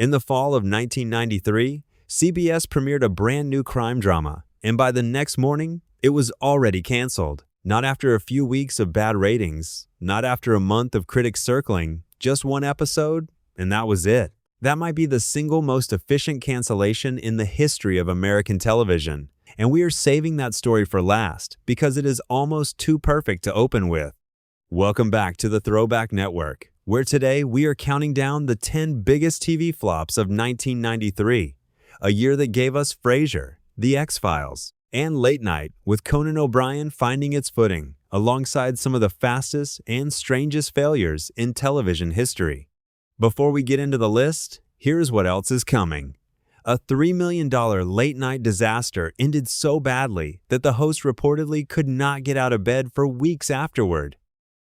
In the fall of 1993, CBS premiered a brand new crime drama, and by the next morning, it was already canceled. Not after a few weeks of bad ratings, not after a month of critics circling, just one episode, and that was it. That might be the single most efficient cancellation in the history of American television, and we are saving that story for last because it is almost too perfect to open with. Welcome back to the Throwback Network, where today we are counting down the 10 biggest TV flops of 1993, a year that gave us Frasier, The X-Files, and Late Night with Conan O'Brien finding its footing, alongside some of the fastest and strangest failures in television history. Before we get into the list, here's what else is coming. A $3 million late-night disaster ended so badly that the host reportedly could not get out of bed for weeks afterward.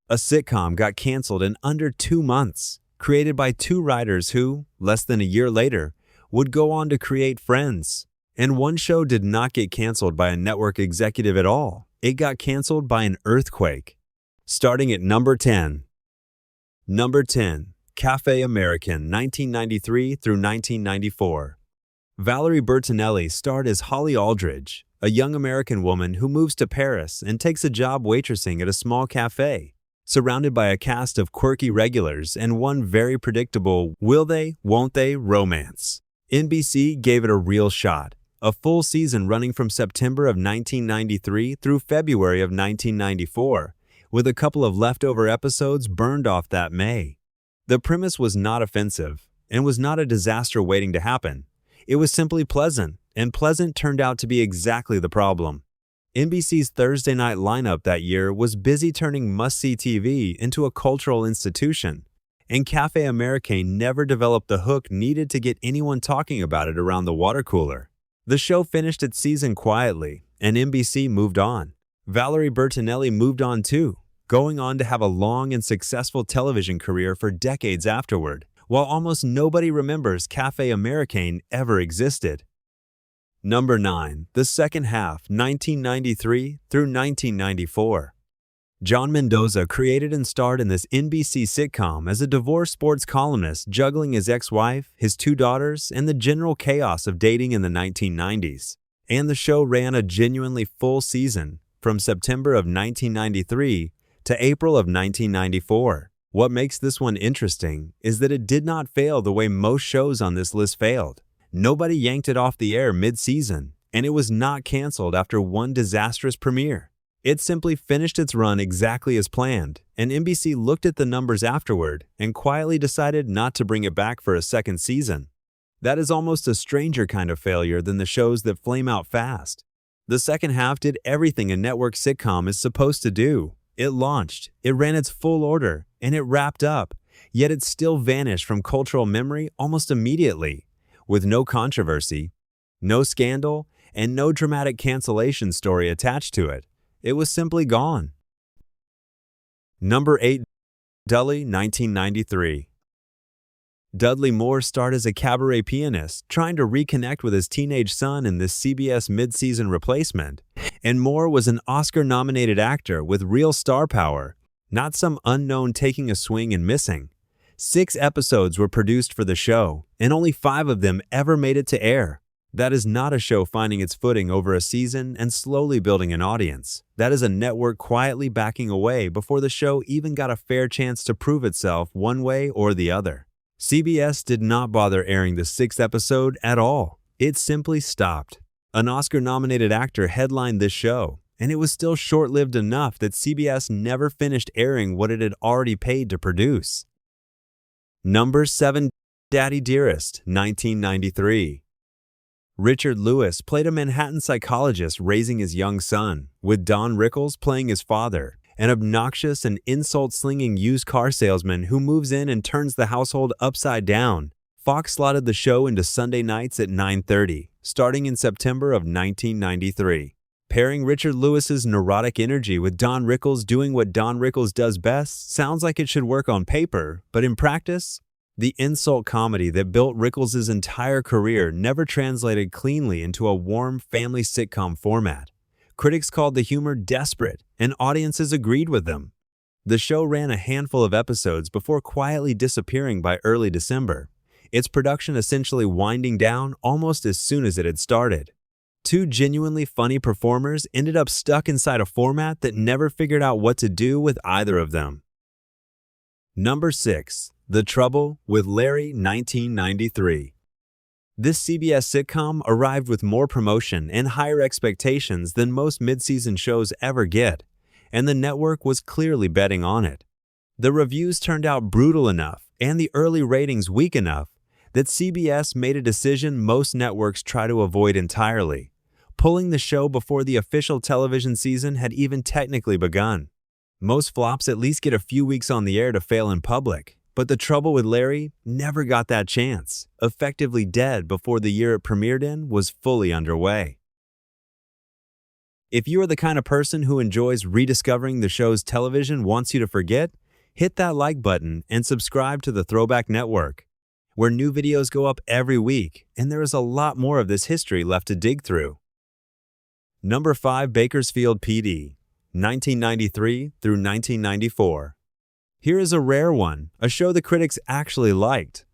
A sitcom got canceled in under 2 months, created by 2 writers who, less than a year later, would go on to create Friends. And one show did not get canceled by a network executive at all. It got canceled by an earthquake. Starting at number 10. Number 10. Café Americain, 1993 through 1994. Valerie Bertinelli starred as Holly Aldridge, a young American woman who moves to Paris and takes a job waitressing at a small cafe, surrounded by a cast of quirky regulars and one very predictable will they, won't they romance. NBC gave it a real shot. A full season running from September of 1993 through February of 1994, with a couple of leftover episodes burned off that May. The premise was not offensive and was not a disaster waiting to happen. It was simply pleasant, and pleasant turned out to be exactly the problem. NBC's Thursday night lineup that year was busy turning must-see TV into a cultural institution, and Café Americain never developed the hook needed to get anyone talking about it around the water cooler. The show finished its season quietly, and NBC moved on. Valerie Bertinelli moved on too, going on to have a long and successful television career for decades afterward, while almost nobody remembers Café Americain ever existed. Number 9. The second half, 1993 through 1994. John Mendoza created and starred in this NBC sitcom as a divorced sports columnist juggling his ex-wife, his 2 daughters, and the general chaos of dating in the 1990s. And the show ran a genuinely full season, from September of 1993 to April of 1994. What makes this one interesting is that it did not fail the way most shows on this list failed. Nobody yanked it off the air mid-season, and it was not canceled after one disastrous premiere. It simply finished its run exactly as planned, and NBC looked at the numbers afterward and quietly decided not to bring it back for a second season. That is almost a stranger kind of failure than the shows that flame out fast. The second half did everything a network sitcom is supposed to do. It launched, it ran its full order, and it wrapped up, yet it still vanished from cultural memory almost immediately, with no controversy, no scandal, and no dramatic cancellation story attached to it. It was simply gone. Number 8. Dudley, 1993. Dudley Moore starred as a cabaret pianist trying to reconnect with his teenage son in this CBS mid-season replacement, and Moore was an Oscar-nominated actor with real star power, not some unknown taking a swing and missing. 6 episodes were produced for the show, and only 5 of them ever made it to air. That is not a show finding its footing over a season and slowly building an audience. That is a network quietly backing away before the show even got a fair chance to prove itself one way or the other. CBS did not bother airing the 6th episode at all. It simply stopped. An Oscar-nominated actor headlined this show, and it was still short-lived enough that CBS never finished airing what it had already paid to produce. Number 7. Dearest, 1993. Richard Lewis played a Manhattan psychologist raising his young son, with Don Rickles playing his father, an obnoxious and insult-slinging used car salesman who moves in and turns the household upside down. Fox slotted the show into Sunday nights at 9:30, starting in September of 1993. Pairing Richard Lewis's neurotic energy with Don Rickles doing what Don Rickles does best sounds like it should work on paper, but in practice, the insult comedy that built Rickles' entire career never translated cleanly into a warm family sitcom format. Critics called the humor desperate, and audiences agreed with them. The show ran a handful of episodes before quietly disappearing by early December. its production essentially winding down almost as soon as it had started. Two genuinely funny performers ended up stuck inside a format that never figured out what to do with either of them. Number 6. The Trouble with Larry, 1993. This CBS sitcom arrived with more promotion and higher expectations than most mid-season shows ever get, and the network was clearly betting on it. The reviews turned out brutal enough and the early ratings weak enough that CBS made a decision most networks try to avoid entirely, pulling the show before the official television season had even technically begun. Most flops at least get a few weeks on the air to fail in public, but The Trouble with Larry never got that chance, effectively dead before the year it premiered in was fully underway. If you are the kind of person who enjoys rediscovering the shows television wants you to forget, hit that like button and subscribe to the Throwback Network, where new videos go up every week, and there is a lot more of this history left to dig through. Number 5. Bakersfield P.D. 1993 through 1994. Here is a rare one, a show the critics actually liked.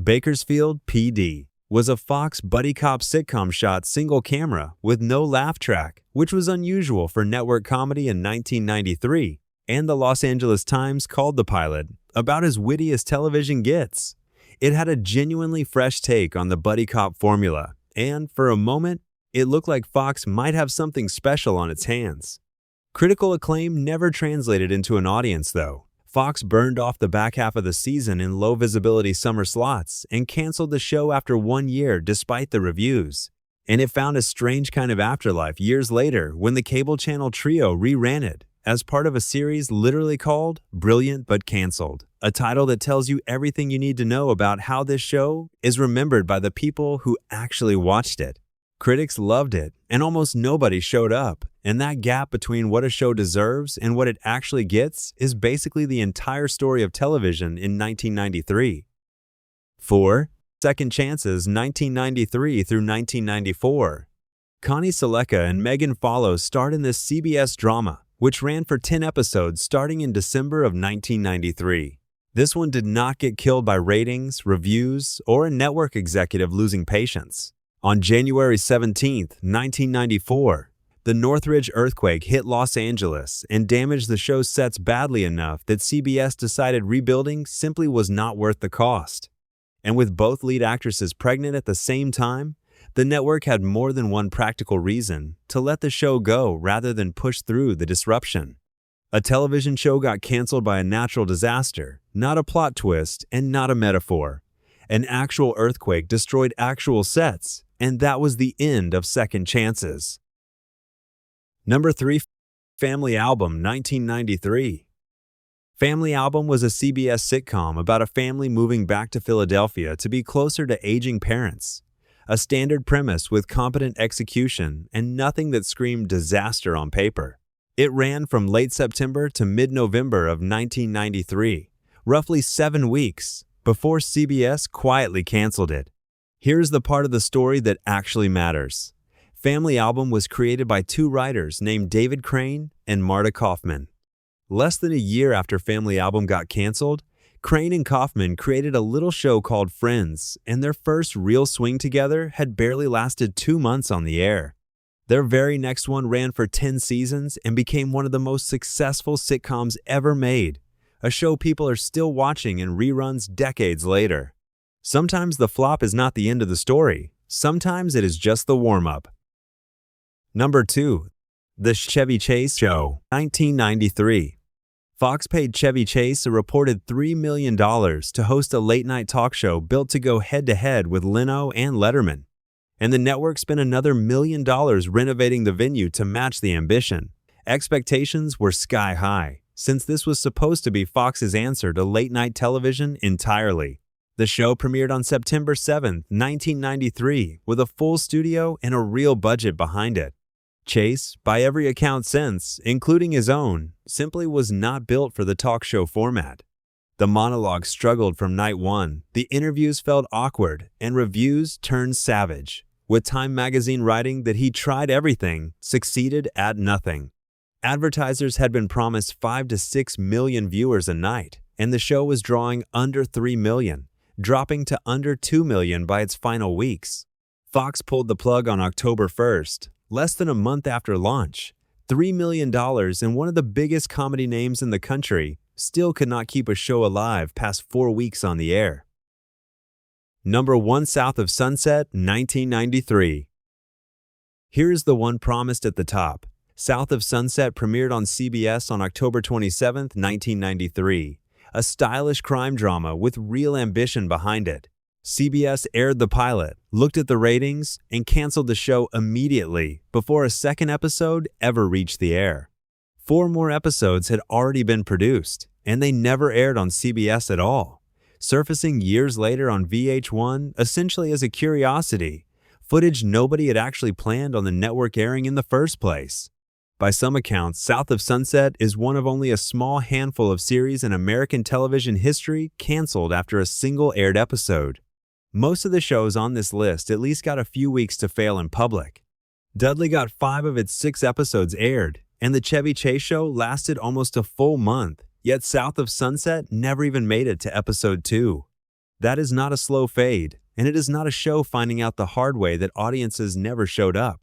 Bakersfield P.D. was a Fox buddy cop sitcom shot single camera with no laugh track, which was unusual for network comedy in 1993, and the Los Angeles Times called the pilot about as witty as television gets. It had a genuinely fresh take on the buddy cop formula, and for a moment, it looked like Fox might have something special on its hands. Critical acclaim never translated into an audience, though. Fox burned off the back half of the season in low-visibility summer slots and canceled the show after 1 year despite the reviews. And it found a strange kind of afterlife years later when the cable channel Trio reran it as part of a series literally called Brilliant But Canceled, a title that tells you everything you need to know about how this show is remembered by the people who actually watched it. Critics loved it, and almost nobody showed up, and that gap between what a show deserves and what it actually gets is basically the entire story of television in 1993. 4. Second Chances, 1993 through 1994. Connie Sellecca and Megan Follows starred in this CBS drama, which ran for 10 episodes starting in December of 1993. This one did not get killed by ratings, reviews, or a network executive losing patience. On January 17, 1994, the Northridge earthquake hit Los Angeles and damaged the show's sets badly enough that CBS decided rebuilding simply was not worth the cost. And with both lead actresses pregnant at the same time, the network had more than one practical reason to let the show go rather than push through the disruption. A television show got canceled by a natural disaster, not a plot twist and not a metaphor. An actual earthquake destroyed actual sets, and that was the end of Second Chances. Number 3. Family Album, 1993. Family Album was a CBS sitcom about a family moving back to Philadelphia to be closer to aging parents. A standard premise with competent execution and nothing that screamed disaster on paper. It ran from late September to mid-November of 1993, roughly 7 weeks, before CBS quietly canceled it. Here's the part of the story that actually matters. Family Album was created by two writers named David Crane and Marta Kaufman. Less than a year after Family Album got canceled, Crane and Kaufman created a little show called Friends, and their first real swing together had barely lasted 2 months on the air. Their very next one ran for 10 seasons and became one of the most successful sitcoms ever made, a show people are still watching in reruns decades later. Sometimes the flop is not the end of the story. Sometimes it is just the warm-up. Number 2. The Chevy Chase Show, 1993. Fox paid Chevy Chase a reported $3 million to host a late-night talk show built to go head-to-head with Leno and Letterman. And the network spent another $1 million renovating the venue to match the ambition. Expectations were sky-high, since this was supposed to be Fox's answer to late-night television entirely. The show premiered on September 7, 1993, with a full studio and a real budget behind it. Chase, by every account since, including his own, simply was not built for the talk show format. The monologue struggled from night one, the interviews felt awkward, and reviews turned savage, with Time magazine writing that he tried everything, succeeded at nothing. Advertisers had been promised 5 to 6 million viewers a night, and the show was drawing under 3 million, dropping to under 2 million by its final weeks. Fox pulled the plug on October 1st, less than a month after launch. $3 million and one of the biggest comedy names in the country still could not keep a show alive past 4 weeks on the air. Number 1, South of Sunset, 1993. Here's the one promised at the top. South of Sunset premiered on CBS on October 27, 1993. A stylish crime drama with real ambition behind it. CBS aired the pilot, looked at the ratings, and canceled the show immediately before a second episode ever reached the air. 4 more episodes had already been produced, and they never aired on CBS at all, surfacing years later on VH1 essentially as a curiosity, footage nobody had actually planned on the network airing in the first place. By some accounts, South of Sunset is one of only a small handful of series in American television history canceled after a single aired episode. Most of the shows on this list at least got a few weeks to fail in public. Dudley got 5 of its 6 episodes aired, and the Chevy Chase show lasted almost a full month, yet South of Sunset never even made it to episode 2. That is not a slow fade, and it is not a show finding out the hard way that audiences never showed up.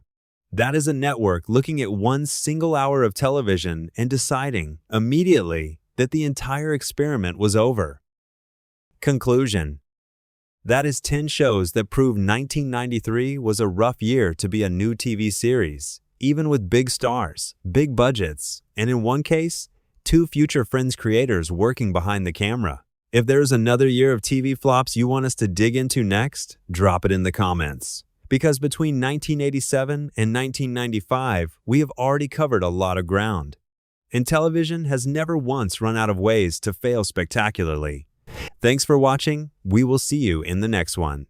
That is a network looking at one single hour of television and deciding, immediately, that the entire experiment was over. Conclusion. That is 10 shows that prove 1993 was a rough year to be a new TV series, even with big stars, big budgets, and in one case, 2 future Friends creators working behind the camera. If there's another year of TV flops you want us to dig into next, drop it in the comments. Because between 1987 and 1995, we have already covered a lot of ground. And television has never once run out of ways to fail spectacularly. Thanks for watching. We will see you in the next one.